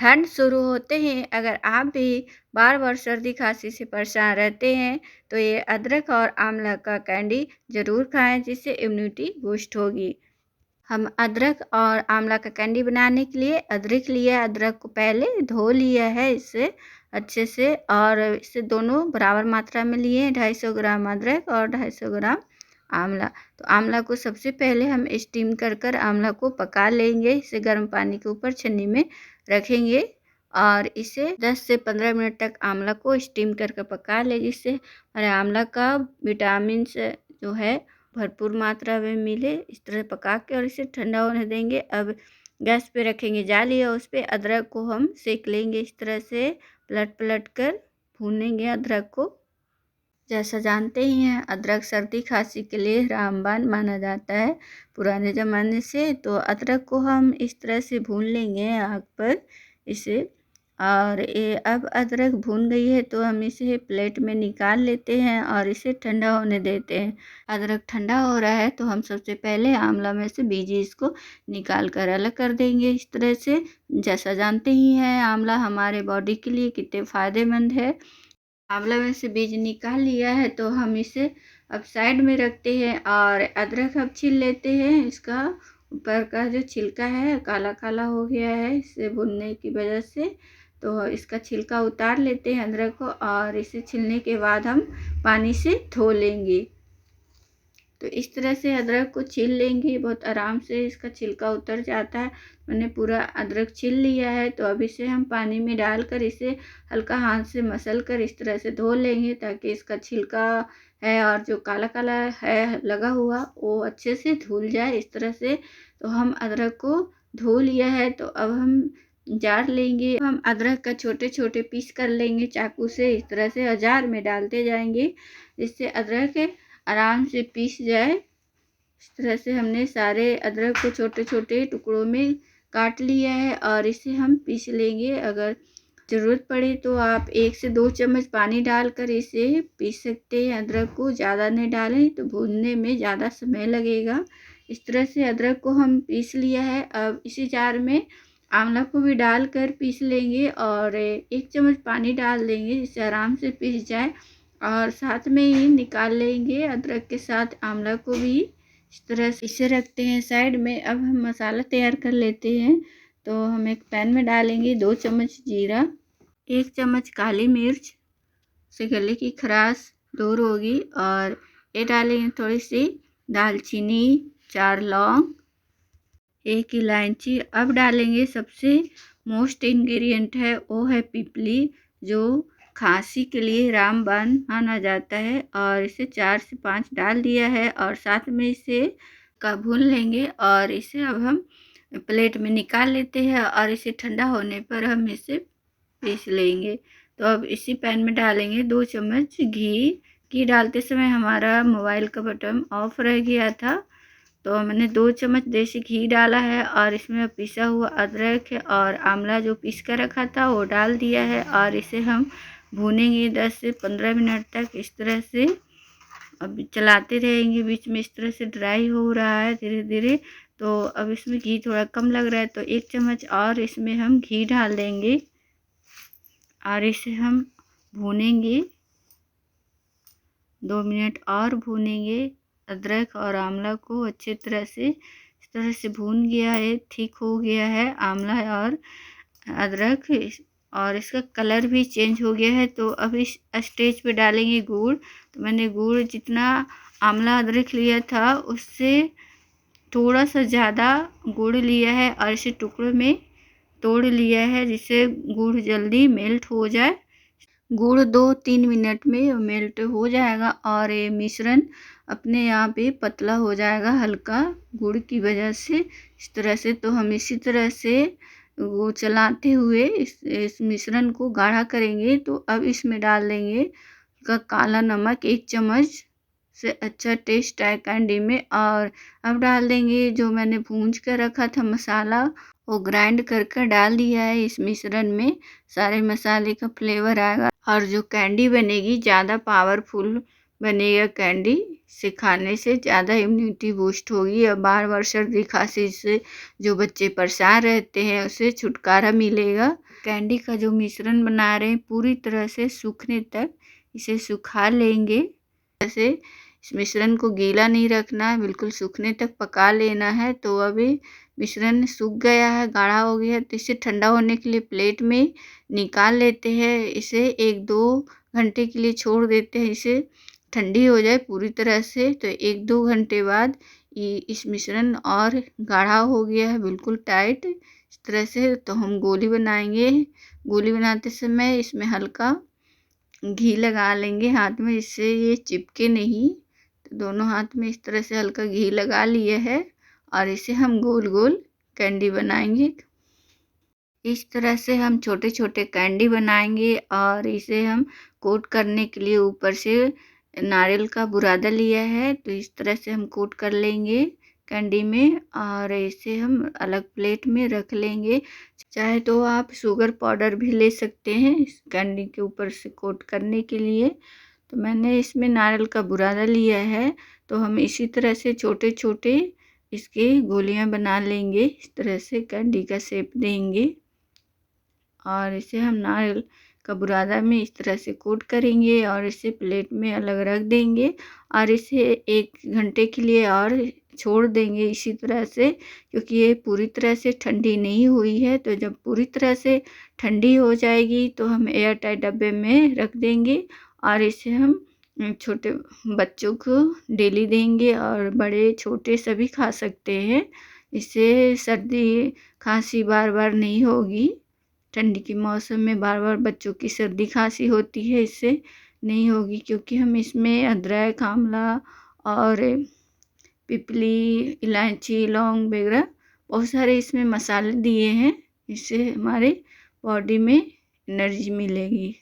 ठंड शुरू होते ही अगर आप भी बार-बार सर्दी खाँसी से परेशान रहते हैं, तो ये अदरक और आंवला का कैंडी ज़रूर खाएँ जिससे इम्यूनिटी बूस्ट होगी। हम अदरक और आंवला का कैंडी बनाने के लिए अदरक लिया, अदरक को पहले धो लिया है इसे अच्छे से और इसे दोनों बराबर मात्रा में लिए हैं, 250 ग्राम अदरक और 250 ग्राम आंवला। तो आंवला को सबसे पहले हम स्टीम कर आंवला को पका लेंगे। इसे गर्म पानी के ऊपर छन्नी में रखेंगे और इसे 10 से 15 मिनट तक आंवला को स्टीम करके पका लें, जिससे हमारे आंवला का विटामिन से जो है भरपूर मात्रा में मिले। इस तरह पका के और इसे ठंडा होने देंगे। अब गैस पे रखेंगे जाली और उस पे अदरक को हम सेक लेंगे। इस तरह से पलट कर भूनेंगे अदरक को। जैसा जानते ही हैं, अदरक सर्दी खांसी के लिए रामबाण माना जाता है पुराने ज़माने से। तो अदरक को हम इस तरह से भून लेंगे आग पर इसे। और ये अब अदरक भून गई है तो हम इसे प्लेट में निकाल लेते हैं और इसे ठंडा होने देते हैं। अदरक ठंडा हो रहा है तो हम सबसे पहले आंवला में से बीज इसको निकाल कर अलग कर देंगे इस तरह से। जैसा जानते ही हैं, आंवला हमारे बॉडी के लिए कितने फ़ायदेमंद है। आंवला में से बीज निकाल लिया है तो हम इसे अब साइड में रखते हैं और अदरक अब छील लेते हैं। इसका ऊपर का जो छिलका है काला काला हो गया है इसे भुनने की वजह से, तो इसका छिलका उतार लेते हैं अदरक को और इसे छीलने के बाद हम पानी से धो लेंगे। तो इस तरह से अदरक को छील लेंगे, बहुत आराम से इसका छिलका उतर जाता है। मैंने पूरा अदरक छील लिया है तो अब इसे हम पानी में डालकर इसे हल्का हाथ से मसल कर इस तरह से धो लेंगे, ताकि इसका छिलका है और जो काला काला है लगा हुआ वो अच्छे से धुल जाए इस तरह से। तो हम अदरक को धो लिया है तो अब हम जार लेंगे। हम अदरक का छोटे छोटे पीस कर लेंगे चाकू से इस तरह से और जार में डालते जाएंगे, जिससे अदरक आराम से पीस जाए। इस तरह से हमने सारे अदरक को छोटे छोटे टुकड़ों में काट लिया है और इसे हम पीस लेंगे। अगर ज़रूरत पड़े तो आप 1 से 2 चम्मच पानी डालकर इसे पीस सकते हैं। अदरक को ज़्यादा नहीं डालें तो भूनने में ज़्यादा समय लगेगा। इस तरह से अदरक को हम पीस लिया है। अब इसी जार में आंवला को भी डालकर पीस लेंगे और 1 चम्मच पानी डाल देंगे जिससे आराम से पीस जाए। और साथ में ही निकाल लेंगे अदरक के साथ आंवला को भी। इस तरह से इसे रखते हैं साइड में। अब हम मसाला तैयार कर लेते हैं। तो हम एक पैन में डालेंगे 2 चम्मच जीरा, 1 चम्मच काली मिर्च से गले की खराश दूर होगी, और ये डालेंगे थोड़ी सी दालचीनी, 4 लौंग, 1 इलायची। अब डालेंगे सबसे मोस्ट इंग्रेडिएंट है वो है पिपली, जो खांसी के लिए रामबाण माना जाता है, और इसे 4 से 5 डाल दिया है और साथ में इसे का भून लेंगे। और इसे अब हम प्लेट में निकाल लेते हैं और इसे ठंडा होने पर हम इसे पीस लेंगे। तो अब इसी पैन में डालेंगे 2 चम्मच घी। घी डालते समय हमारा मोबाइल का बटन ऑफ रह गया था, तो मैंने 2 चम्मच देसी घी डाला है और इसमें पिसा हुआ अदरक और आंवला जो पीस कर रखा था वो डाल दिया है और इसे हम भूनेंगे 10 से 15 मिनट तक इस तरह से। अब चलाते रहेंगे, बीच में इस तरह से ड्राई हो रहा है धीरे धीरे। तो अब इसमें घी थोड़ा कम लग रहा है तो 1 चम्मच और इसमें हम घी डाल देंगे और इसे हम भूनेंगे 2 मिनट और भूनेंगे। अदरक और आंवला को अच्छी तरह से इस तरह से भून गया है, ठीक हो गया है आंवला और अदरक, और इसका कलर भी चेंज हो गया है। तो अब इस स्टेज पे डालेंगे गुड़। तो मैंने गुड़ जितना आंवला अदरक लिया था उससे थोड़ा सा ज़्यादा गुड़ लिया है और इसे टुकड़ों में तोड़ लिया है, जिससे गुड़ जल्दी मेल्ट हो जाए। गुड़ 2-3 मिनट में मेल्ट हो जाएगा और ये मिश्रण अपने आप ही पतला हो जाएगा हल्का गुड़ की वजह से इस तरह से। तो हम इसी तरह से वो चलाते हुए इस मिश्रण को गाढ़ा करेंगे। तो अब इसमें डाल देंगे का काला नमक 1 चम्मच से अच्छा टेस्ट आए कैंडी में। और अब डाल देंगे जो मैंने भूंज कर रखा था मसाला, वो ग्राइंड कर डाल दिया है इस मिश्रण में। सारे मसाले का फ्लेवर आएगा और जो कैंडी बनेगी ज़्यादा पावरफुल बनेगा कैंडी। से खाने से ज़्यादा इम्यूनिटी बूस्ट होगी और बार बार सर्दी खांसी से जो बच्चे परेशान रहते हैं उसे छुटकारा मिलेगा। कैंडी का जो मिश्रण बना रहे हैं पूरी तरह से सूखने तक इसे सुखा लेंगे। जैसे इस मिश्रण को गीला नहीं रखना है, बिल्कुल सूखने तक पका लेना है। तो अभी मिश्रण सूख गया है, गाढ़ा हो गया है, तो इसे ठंडा होने के लिए प्लेट में निकाल लेते हैं। इसे 1-2 घंटे के लिए छोड़ देते हैं, इसे ठंडी हो जाए पूरी तरह से। तो 1-2 घंटे बाद इस मिश्रण और गाढ़ा हो गया है, बिल्कुल टाइट इस तरह से। तो हम गोली बनाएंगे। गोली बनाते समय इसमें हल्का घी लगा लेंगे हाथ में, जिससे ये चिपके नहीं। तो दोनों हाथ में इस तरह से हल्का घी लगा लिए है और इसे हम गोल गोल कैंडी बनाएंगे। इस तरह से हम छोटे छोटे कैंडी बनाएंगे और इसे हम कोट करने के लिए ऊपर से नारियल का बुरादा लिया है, तो इस तरह से हम कोट कर लेंगे कैंडी में और इसे हम अलग प्लेट में रख लेंगे। चाहे तो आप शुगर पाउडर भी ले सकते हैं इस कैंडी के ऊपर से कोट करने के लिए। तो मैंने इसमें नारियल का बुरादा लिया है। तो हम इसी तरह से छोटे छोटे इसकी गोलियां बना लेंगे, इस तरह से कैंडी का शेप देंगे और इसे हम नारियल का बुरादा में इस तरह से कोट करेंगे और इसे प्लेट में अलग रख देंगे और इसे 1 घंटे के लिए और छोड़ देंगे इसी तरह से, क्योंकि ये पूरी तरह से ठंडी नहीं हुई है। तो जब पूरी तरह से ठंडी हो जाएगी तो हम एयर टाइट डब्बे में रख देंगे और इसे हम छोटे बच्चों को डेली देंगे और बड़े छोटे सभी खा सकते हैं। इससे सर्दी खांसी बार बार नहीं होगी। ठंडी के मौसम में बार बार बच्चों की सर्दी खांसी होती है, इससे नहीं होगी, क्योंकि हम इसमें अदरक, आंवला और पिपली, इलायची, लौंग वगैरह बहुत सारे इसमें मसाले दिए हैं। इससे हमारे बॉडी में एनर्जी मिलेगी।